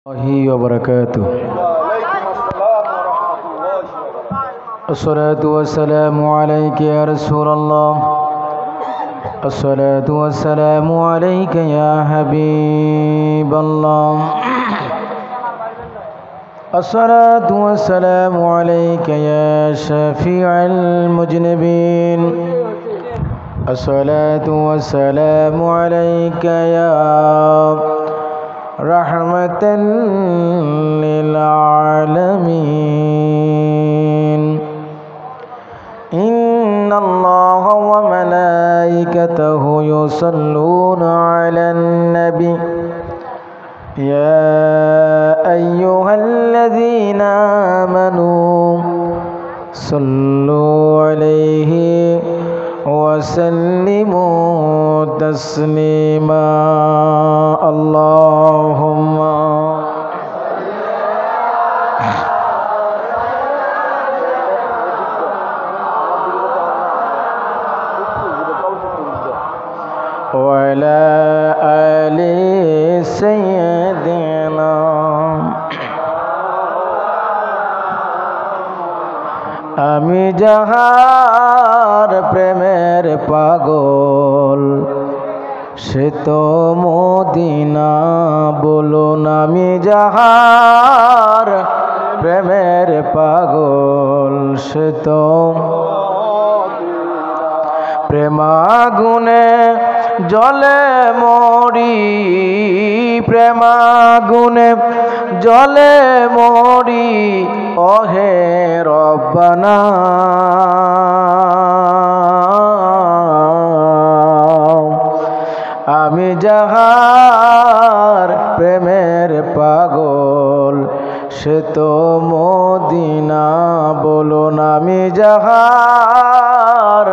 الله وبركاته. الصلاة والسلام عليك يا رسول الله. الصلاة والسلام عليك يا حبيب الله. الصلاة والسلام عليك يا شفيع المذنبين. الصلاة والسلام عليك يا رحمة للعالمين. إن الله وملائكته يصلون على النبي يا أيها الذين آمنوا صلوا عليه وسلموا تسليما. اللهم وعلى آل سيدنا. আমি যাহার প্রেমের পাগল সে তো মদিনা বলুন। আমি যাহার প্রেমের পাগল সে তো প্রেমাগুনে জলে মরি, প্রেমাগুনে জলে মরি ওহে রব্বানা। আমি যাহার প্রেমের পাগল সে তো মদিনা বলুন। আমি যাহার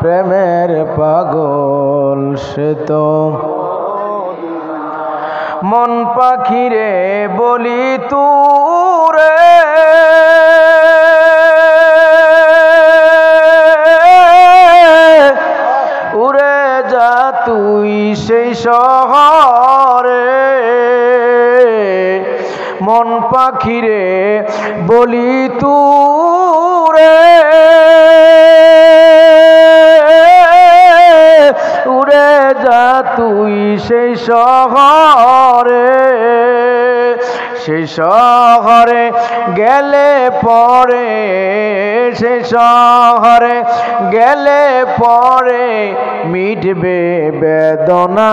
প্রেমের পাগল সে তো মন পাখিরে বলি তুরে উড়ে যা তুই সেই শহরে। মন পাখিরে বলি তুরে উড়ে যা তুই সেই শহরে। সেই শহরে গেলে পরে, সেই শহরে গেলে পরে মিটবে বেদনা।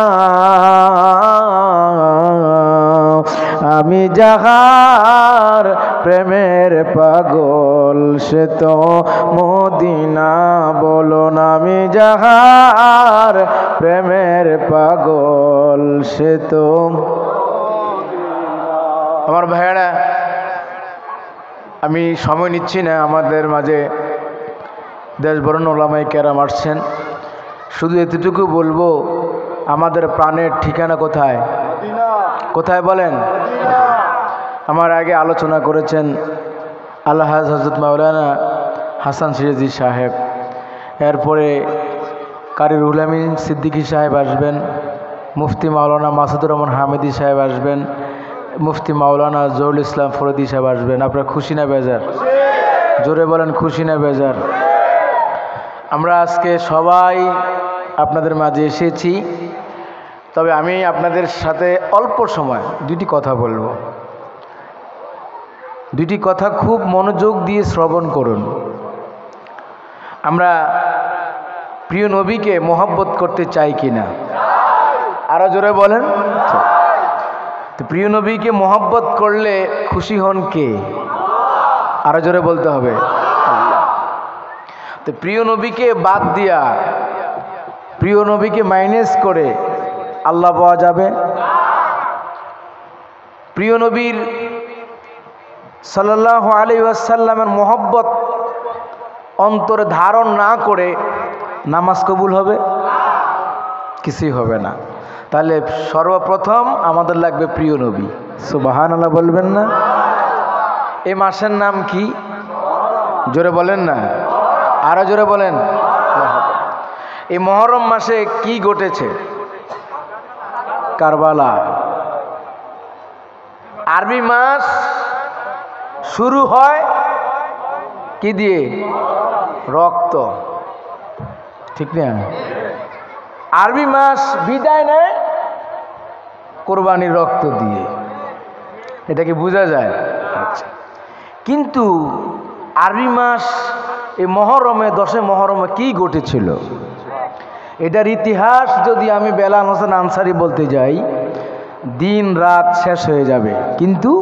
আমি যাহার প্রেমের পাগল সে তো মদিনা বলুন। আমি যাহার প্রেমের পাগল সে তো। আমার ভাইয়েরা, আমি সময় নিচ্ছি না, আমাদের মাঝে দেশ বরণ ওলামায়ে কেরাম আসছেন। শুধু এতটুকু বলবো, আমাদের প্রাণের ঠিকানা কোথায়? কোথায় বলেন? আমার আগে আলোচনা করেছেন আল্লাহ হযরত মাওলানা হাসান সিরাজি সাহেব, এরপরে কারি রুহুল আমিন সিদ্দিকী সাহেব আসবেন, মুফতি মাওলানা মাসুদুর রহমান হামিদি সাহেব আসবেন, মুফতি মাওলানা জহুরুল ইসলাম ফরিদি সাহেব আসবেন। আপনারা খুশি না বেজার? জোরে বলেন, খুশি না বেজার? আমরা আজকে সবাই আপনাদের মাঝে এসেছি, তবে আমি আপনাদের সাথে অল্প সময় দুটি কথা বলবো। দুটি কথা খুব মনোযোগ দিয়ে শ্রবণ করুন। আমরা প্রিয় নবীকে মহব্বত করতে চাই কিনা? আরো জোরে বলেন। তো প্রিয় নবীকে মহব্বত করলে খুশি হন কে? আরো জোরে বলতে হবে। তো প্রিয় নবীকে বাদ দিয়া, প্রিয় নবীকে মাইনাস করে আল্লাহ পাওয়া যাবে? প্রিয় নবীর সাল্লাল্লাহু আলাইহি ওয়াসাল্লামের মহব্বত অন্তরে ধারণ না করে নামাজ কবুল হবে? কিছুই হবে না। তাহলে সর্বপ্রথম আমাদের লাগবে প্রিয় নবী। সুবহানাল্লাহ বলবেন না? এই মাসের নাম কি? জোরে বলেন না, আরো জোরে বলেন। এই মুহররম মাসে কি ঘটেছে? কারবালা। আরবি মাস শুরু হয় কি দিয়ে? রক্ত, ঠিক না? আরবি মাস বিদায় নেয় কোরবানির রক্ত দিয়ে। এটা কি বোঝা যায়? আচ্ছা, কিন্তু আরবি মাস এই মহরমে, 10 মহরমে কি ঘটেছিল এটার ইতিহাস যদি আমি বেলাল হোসেন আনসারী বলতে যাই, দিন রাত শেষ হয়ে যাবে, কিন্তু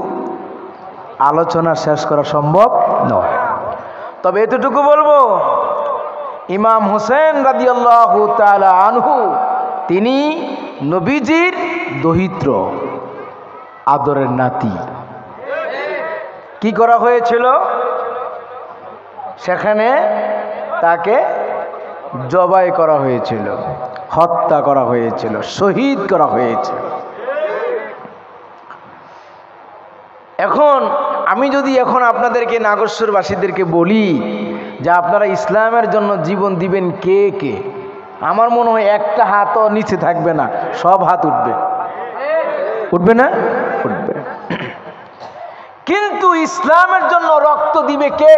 আলোচনা শেষ করা সম্ভব নয়। তবে এতটুকু বলবো, ইমাম হোসেন রাদিয়াল্লাহু তাআলা আনহু তিনি নবীজির দহিত্র, আদরের নাতি। কি করা হয়েছিল সেখানে? তাকে জবাই করা হয়েছিল, হত্যা করা হয়েছিল, শহীদ করা হয়েছিল। এখন আমি যদি এখন আপনাদেরকে নাগেশ্বরবাসীদেরকে বলি যে আপনারা ইসলামের জন্য জীবন দিবেন কে কে, আমার মনে হয় একটা হাতও নিচে থাকবে না, সব হাত উঠবে। উঠবে না? উঠবে। কিন্তু ইসলামের জন্য রক্ত দিবে কে?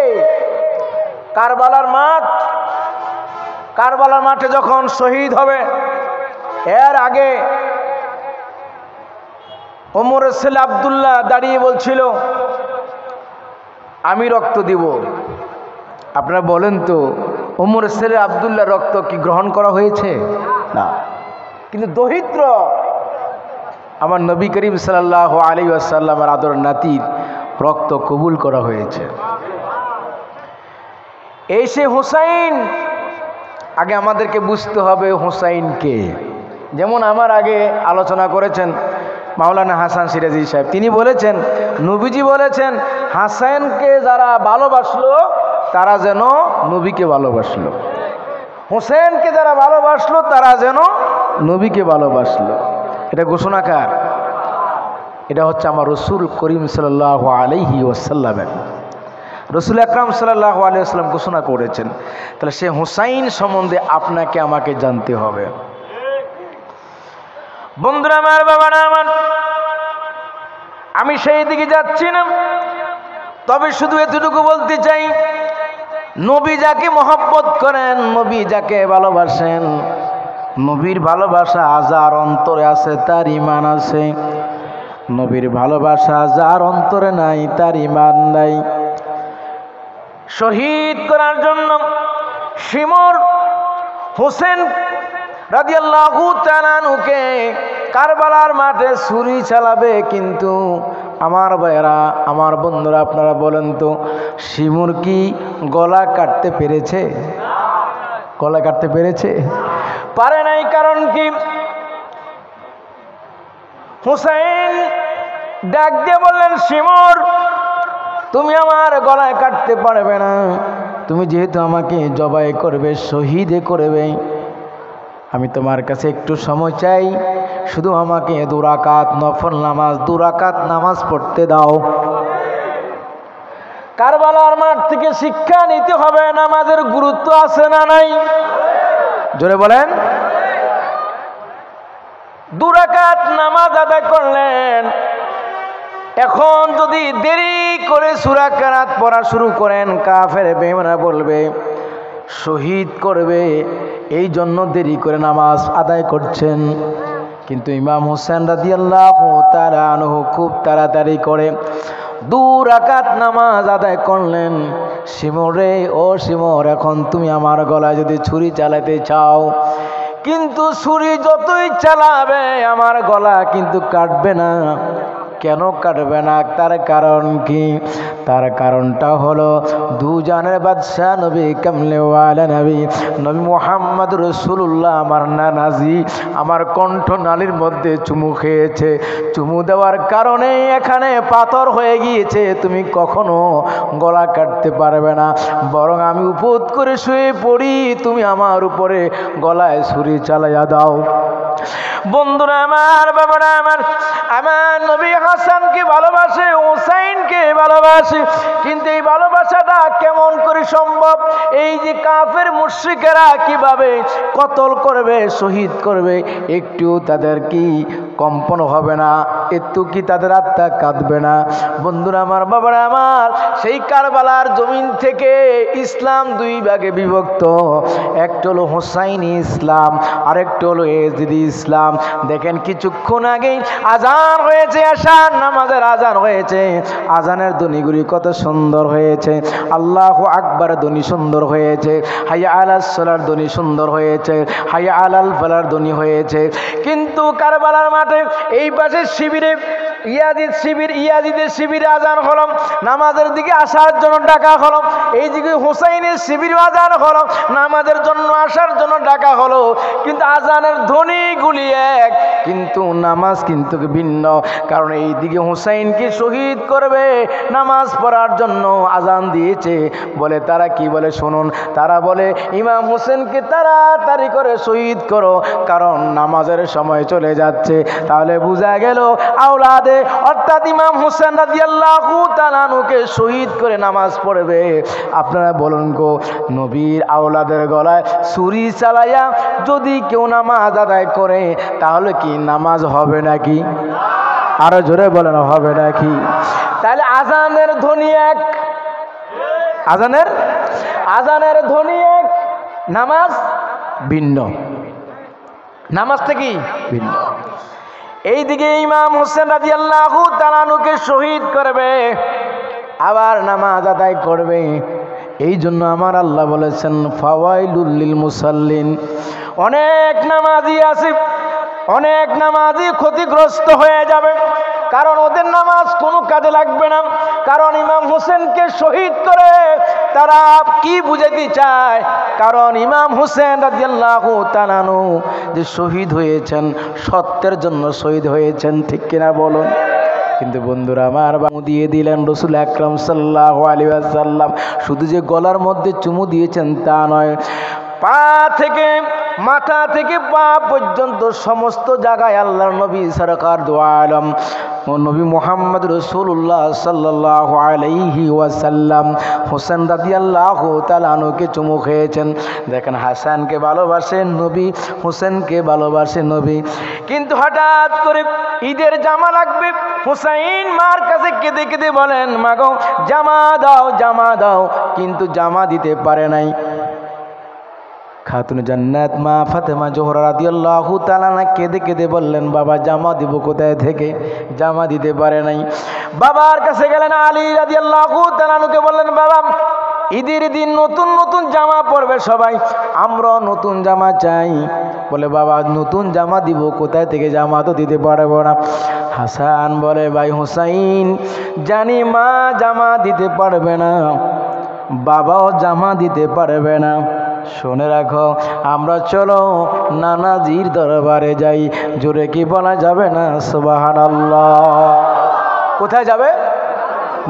কারবালার মাঠে যখন শহীদ হবে, এর আগে ওমরের ছেলে আব্দুল্লাহ দাঁড়িয়ে বলছিল আমি রক্ত দিব। আপনারা বলেন তো, ওমরের ছেলে আব্দুল্লাহ রক্ত কি গ্রহণ করা হয়েছে? না। কিন্তু দহিত্র আমার নবী করিম সাল্লাল্লাহু আলাইহি ওয়াসাল্লামের আদর নাতির রক্ত কবুল করা হয়েছে। এই সে হুসাইন। আগে আমাদেরকে বুঝতে হবে হুসাইনকে। যেমন আমার আগে আলোচনা করেছেন মাওলানা হাসান সিরাজি সাহেব, তিনি বলেছেন, নবীজি বলেছেন হাসানকে যারা ভালোবাসলো তারা যেন নবীকে ভালোবাসলো, হুসেনকে যারা ভালোবাসলো তারা যেন নবীকে ভালোবাসলো। এটা ঘোষণা কার? এটা হচ্ছে আমার রসুল করিম সাল্লাল্লাহু আলাইহি ওয়াসাল্লামের। রসুল আকরাম সাল্লাল্লাহু আলাইহি ওয়াসাল্লাম ঘোষণা করেছেন। তাহলে সে হুসাইন সম্বন্ধে আপনাকে আমাকে জানতে হবে। বন্ধুরা আমার, বাবারা আমার, আমি সেই দিকে যাচ্ছি না, তবে শুধু এতটুকু বলতে চাই, নবী যাকে মহব্বত করেন, নবী যাকে ভালোবাসেন, নবীর ভালোবাসা যার অন্তরে আছে তার ঈমান আছে, নবীর ভালোবাসা যার অন্তরে নাই তার ঈমান নাই। শহীদ করার জন্য শিমর হোসেন রাদিয়াল্লাহু তাআলা আনহুকে কারবালার মাঠে ছুরি চালাবে, কিন্তু আমার ভাইয়েরা, আমার বন্ধুরা, আপনারা বলেন তো, শিমুর কি গলা কাটতে পেরেছে? গলা কাটতে পেরেছে? পারে নাই। কারণ কি? হুসাইন ডাক দিয়ে বললেন, শিমুর তুমি আমার গলায় কাটতে পারবে না, তুমি যেহেতু আমাকে জবাই করবে, শহীদ করবে, আমি তোমার কাছে একটু সময় চাই, শুধু আমাকে 2 রাকাত নফল নামাজ, 2 রাকাত নামাজ পড়তে দাও। কারবালার মাঠ থেকে শিক্ষা নিতে হবে নামাজের গুরুত্ব আছে না নাই? জোরে বলেন। 2 রাকাত নামাজ আদায় করলেন। এখন যদি দেরি করে সূরা কিরাত পড়া শুরু করেন, কাফের বেঈমানরা বলবে শহীদ করবে, এই জন্য দেরি করে নামাজ আদায় করছেন। কিন্তু ইমাম হোসেন রাদিয়াল্লাহু তাআলা আনহু খুব তাড়াতাড়ি করে 2 রাকাত নামাজ আদায় করলেন। শিমরে, ও শিমর, এখন তুমি আমার গলায় যদি ছুরি চালাতে চাও, কিন্তু ছুরি যতই চালাবে আমার গলা কিন্তু কাটবে না। কেন কাটবে না? তার কারণ কি? তার কারণটা হলো দুজানের বাদশাহ নবী কামলেওয়ালা নবী মুহাম্মদ রাসূলুল্লাহ আমার নানাজি আমার কণ্ঠনালীর মধ্যে চুমু খেয়েছে। চুমু দেওয়ার কারণে এখানে পাথর হয়ে গিয়েছে। তুমি কখনো গলা কাটতে পারবে না, বরং আমি উপোদ করে শুয়ে পড়ি, তুমি আমার উপরে গলায় ছুরি চালাইয়া দাও। বন্ধুরা আমার, বাবারা আমার, আমার নবী হাসানকে ভালোবাসে, হুসাইনকে ভালোবাসে, কিন্তু এই ভালোবাসাটা কেমন করে সম্ভব? এই যে কাফের মুশরিকেরা কিভাবে কতল করবে, শহীদ করবে, একটু তাদের কি কম্পন হবে না, একটু কি তাদের আত্মা কাঁদবে না? বন্ধুরা আমার, বাবারা আমার, সেই কারবালার জমিন থেকে ইসলাম দুই ভাগে বিভক্ত। একটা হলো হোসাইনি ইসলাম, আরেকটা হলো এজিদি ইসলাম। দেখেন কিছুক্ষণ আগেই আজান হয়েছে, আশার নামাজের আজান হয়েছে। আজানের ধ্বনিগুলি কত সুন্দর হয়েছে, আল্লাহু আকবার ধ্বনি সুন্দর হয়েছে, হাইয়া আলাস সালার ধ্বনি সুন্দর হয়েছে, হাইয়া আলাল ফালার ধ্বনি হয়েছে। কিন্তু কারবালার মাঠে এই পাশে শিবিরে ইয়াজিদের শিবিরে আজান হলো, নামাজের দিকে আসার জন্য ডাকা হলো। এইদিকে হোসাইনের শিবিরে আজান হলো, নামাজের জন্য আসার জন্য ডাকা হলো। কিন্তু আজানের ধ্বনিগুলি এক, কিন্তু নামাজ কিন্তু ভিন্ন। কারণ এইদিকে হোসাইনকে শহীদ করবে, নামাজ পড়ার জন্য আজান দিয়েছে। বলে তারা কি বলে শুনুন, তারা বলে ইমাম হোসেনকে তাড়াতাড়ি করে শহীদ করো, কারণ নামাজের সময় চলে যাচ্ছে। তাহলে বোঝা গেল আওলাদে অর্থাৎ ইমাম হোসেন রাদিয়াল্লাহু তাআলা আনহুকে শহীদ করে নামাজ পড়বে। আপনারা বলুন গো, নবীর আওলাদের গলায় ছুরি চালাইয়া যদি কেউ নামাজ আদায় করে, তাহলে কি নামাজ হবে নাকি? আরো জোরে বলেন, হবে নাকি? তাহলে আজানের ধ্বনি এক, আজানের ধ্বনি এক, নামাজ ভিন্ন, নামাজটা কি ভিন্ন। এইদিকে ইমাম হোসেন রাদিয়াল্লাহু তাআলা আনহুকে শহীদ করবে, আবার নামাজ আদায় করবে। এই জন্য আমার আল্লাহ বলেছেন ফাওয়াইলুল লিল মুসাল্লিন। অনেক নামাজি আছে, অনেক নামাজি ক্ষতিগ্রস্ত হয়ে যাবে, কারণ ওদের নামাজ কোনো কাজে লাগবে না। কারণ ইমাম হোসেনকে শহীদ করে তারা কি বুঝাতে চায়? কারণ ইমাম হোসেন রাদিয়াল্লাহু তাআলা আনহু যে শহীদ হয়েছেন, সত্যের জন্য শহীদ হয়েছেন, ঠিক কিনা বলুন? কিন্তু বন্ধুরা আমার, চুমু দিয়ে দিলেন রাসূল আকরাম সাল্লাল্লাহু আলাইহি ওয়াসাল্লাম। শুধু যে গলার মধ্যে চুমু দিয়েছেন তা নয়, পা থেকে মাথা থেকে পা পর্যন্ত সমস্ত জায়গায় আল্লাহর নবী সরকার দু আলম নবী মুহাম্মদ রাসূলুল্লাহ সাল্লাল্লাহু আলাইহি ওয়াসাল্লাম হোসেন রাদিয়াল্লাহু তাআলা আনহুকে চুমু খেয়েছেন। দেখেন, হাসানকে ভালোবাসেন নবী, হোসেনকে ভালোবাসেন নবী। কিন্তু হঠাৎ করে ঈদের জামা লাগবে, হুসাইন মার কাছে কেঁদে কেঁদে বলেন, মা গো জামা দাও, জামা দাও, কিন্তু জামা দিতে পারে নাই। খাতুন জান্নাত মা ফাতেমা জোহরা রাদিয়াল্লাহু তাআলা কেঁদে কেঁদে বললেন, বাবা জামা দিব কোথায় থেকে? জামা দিতে পারে নাই। বাবার কাছে গেলেন, আলী রাদিয়াল্লাহু তাআলাকে বললেন, বাবা ঈদের দিন নতুন নতুন জামা পরবে সবাই, আমরা নতুন জামা চাই। বলে, বাবা নতুন জামা দিব কোথায় থেকে? জামা তো দিতে পারবো না। হাসান বলে, ভাই হুসাইন, জানি মা জামা দিতে পারবে না, বাবাও জামা দিতে পারবে না, শুনে রাখো, আমরা চলো নানাজির দরবারে যাই। জোরে কি বলা যাবে না সুবহানাল্লাহ? কোথায় যাবে?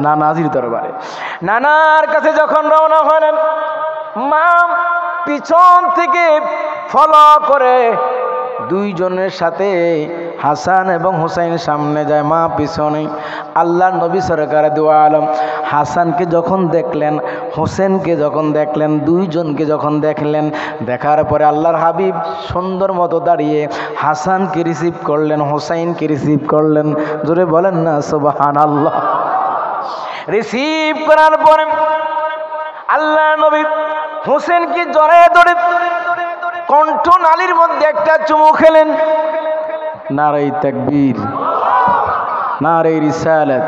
নানাজির দরবারে। নানার কাছে যখন রওনা হলেন, মা পিছন থেকে ফলো করে দুইজনের সাথে হাসান এবং হুসাইন সামনে যায়, মা পিছনে। আল্লাহর নবী সরকার দু আলম হাসানকে যখন দেখলেন, হোসেনকে যখন দেখলেন, দুইজনকে যখন দেখলেন, দেখার পরে আল্লাহর হাবিব সুন্দর মতো দাঁড়িয়ে হাসানকে রিসিভ করলেন, হোসাইনকে রিসিভ করলেন। জোরে বলেন না সুবহানাল্লাহ। রিসিভ করার পরে আল্লাহর নবী হোসেনকে জড়ায়ে ধরে কণ্ঠ নালীর মধ্যে একটা চুমু খেলেন। নারে তাকবীর, নারে রিসালাত,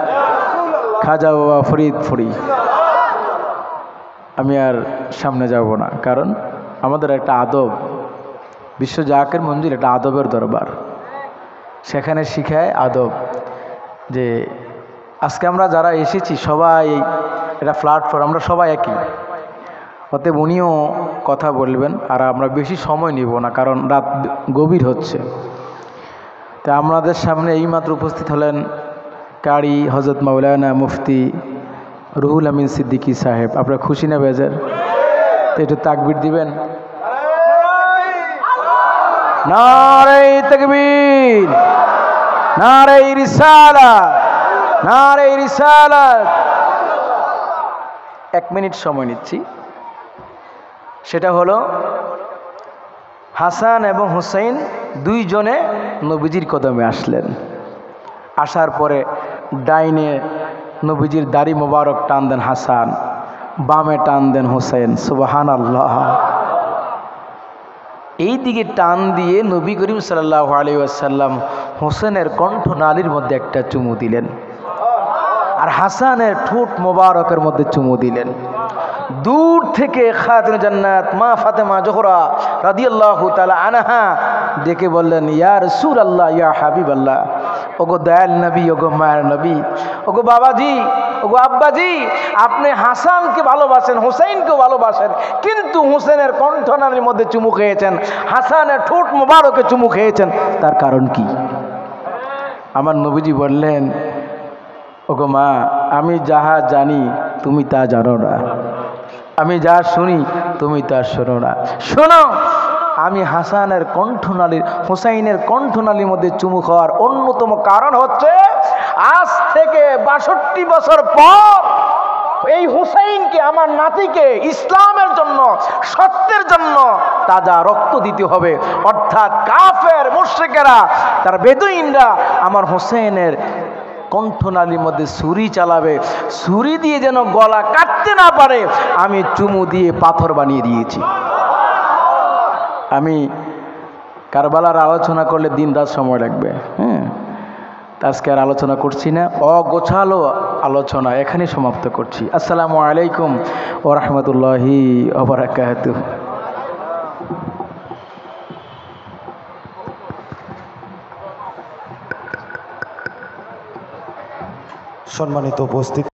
খাজা বাবা ফরিদপুরি। আমি আর সামনে যাব না, কারণ আমাদের একটা আদব, বিশ্ব জাকের মঞ্জিল একটা আদবের দরবার, সেখানে শিখায় আদব। যে আজকে আমরা যারা এসেছি সবাই এটা প্ল্যাটফর্ম, আমরা সবাই একই। অতএব উনিও কথা বলবেন, আর আমরা বেশি সময় নিব না, কারণ রাত গভীর হচ্ছে। তা আমাদের সামনে এইমাত্র উপস্থিত হলেন কারি হযরত মাওলানা মুফতি রুহুল আমিন সিদ্দিকী সাহেব। আপনারা খুশি না বেজার? তো একটু তাকবীর দিবেন। নারে তাকবীর, নারে রিসালাত, নারে রিসালাত। 1 মিনিট সময় নিচ্ছি। সেটা হলো হাসান এবং হুসাইন দুইজনে নবীজির কদমে আসলেন। আসার পরে ডাইনে নবীজির দাড়ি মোবারক টান দেন হাসান, বামে টান দেন হোসেন। সুবহানাল্লাহ। এই দিকে টান দিয়ে নবী করিম সাল্লাল্লাহু আলাইহি ওয়াসাল্লাম হোসেনের কণ্ঠনালীর মধ্যে একটা চুমু দিলেন, আর হাসানের ঠোঁট মোবারকের মধ্যে চুমু দিলেন। দূর থেকে খাতুন জান্নাত মা ফাতেমা জোহরা রাদিয়াল্লাহু তাআলা আনহা ডেকে বললেন, ইয়া রাসূলুল্লাহ, ইয়া হাবিবাল্লাহ, ওগো দয়াল নবী, ওগো মায়ের নবী, ওগো বাবাজি, ওগো আব্বাজি, আপনি হাসানকে ভালোবাসেন, হুসাইনকেও ভালোবাসেন, কিন্তু হুসেনের কণ্ঠনালীর মধ্যে চুমু খেয়েছেন, হাসানের ঠোঁট মোবারকে চুমু খেয়েছেন, তার কারণ কি? আমার নবীজি বললেন, ওগো মা, আমি যাহা জানি তুমি তা জানো না, আমি যা শুনি তুমি তা শোনো না। শোনো, আমি হাসানের কণ্ঠনালীর, হুসাইনের কণ্ঠনালীর মধ্যে চুমু খাওয়ার অন্যতম কারণ হচ্ছে আজ থেকে ৬২ বছর পর এই হুসাইনকে, আমার নাতিকে ইসলামের জন্য, সত্যের জন্য তাজা রক্ত দিতে হবে। অর্থাৎ কাফের মুশরিকেরা, তার বেদুইনরা আমার হুসাইনের কণ্ঠনালীর মধ্যে ছুরি চালাবে, ছুরি দিয়ে যেন গলা কাটতে না পারে, আমি চুমু দিয়ে পাথর বানিয়ে দিয়েছি। আমি কারবালার আলোচনা করলে দিন রাত সময় লাগবে, আজকে আর আলোচনা করছি না, অগোছালো আলোচনা এখানে সমাপ্ত করছি। আসসালামু আলাইকুম ওয়া রাহমাতুল্লাহি ওয়া বারাকাতুহু। সম্মানিত উপস্থিতি।